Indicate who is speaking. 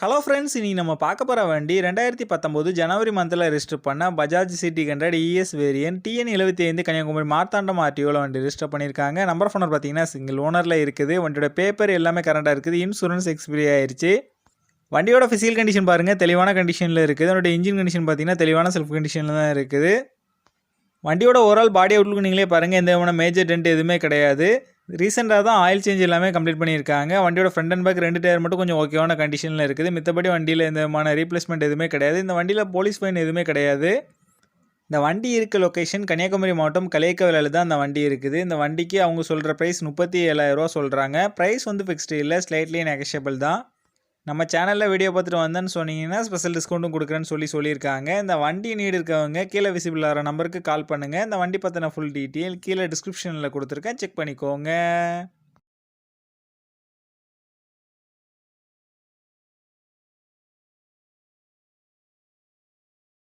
Speaker 1: Hello friends, இன்னைக்கு நம்ம பார்க்க போகிற வண்டி 2019 ஜனவரி மந்தில் ரெஜிஸ்டர் பண்ண Bajaj city 100 E S variant TN75 Kanyakumari Marthandam ஆர்டிஓவில் வண்டி ரெஜிஸ்டர் பண்ணியிருக்காங்க. நம்பர் ஆஃப் ஓனர் பார்த்தீங்கன்னா சிங்கிள் ஓனரில் இருக்குது. வண்டியோட பேப்பர் எல்லாமே கரண்டாக இருக்குது. இன்சூரன்ஸ் எக்ஸ்பிரி ஆயிடுச்சு. வண்டியோட ஃபிசிக்கல் கண்டிஷன் பாருங்கள், தெளிவான கண்டிஷனில் இருக்குது. அதோட இன்ஜின் கண்டிஷன் பார்த்தீங்கன்னா தெளிவான செல்ஃப் கண்டிஷனில் தான் இருக்குது. வண்டியோட ஓவரால் பாடி அவுட்லுக்கு நீங்களே பாருங்கள், எந்த விதமான மேஜர் டென்ட் எதுவுமே கிடையாது. ரீசெண்டாக தான் ஆயில் சேஞ்ச் எல்லாமே கம்ப்ளீட் பண்ணியிருக்காங்க. வண்டியோட ஃப்ரண்ட் அண்ட் பேக் 2 டயர் மட்டும் கொஞ்சம் ஓகேவான கண்டிஷனில் இருக்குது. மித்தபடி வண்டியில் எந்த விதமான ரீப்ளேஸ்மெண்ட் எதுவுமே கிடையாது. இந்த வண்டியில் போலீஸ் ஃபைன் எதுவுமே கிடையாது. இந்த வண்டி இருக்க லொக்கேஷன் கன்னியாகுமரி மாவட்டம் கலையக்கவிலையில் தான் அந்த வண்டி இருக்குது. இந்த வண்டிக்கு அவங்க சொல்கிற ப்ரைஸ் 37,000 சொல்கிறாங்க. ப்ரைஸ் வந்து ஃபிக்ஸ்டு இல்லை, ஸ்லைட்லி நெகஷியபிள் தான். நம்ம சேனலில் வீடியோ பார்த்துட்டு வந்தேன்னு சொன்னீங்கன்னா ஸ்பெஷல் டிஸ்கவுண்ட்டும் கொடுக்குறேன்னு சொல்லியிருக்காங்க. இந்த வண்டி நீடு இருக்கவங்க கீழே விசிபிள் ஆகிற நம்பருக்கு கால் பண்ணுங்கள். இந்த வண்டி பற்றின ஃபுல் டீட்டெயில் கீழே டிஸ்கிரிப்ஷனில் கொடுத்துருக்கேன், செக் பண்ணிக்கோங்க.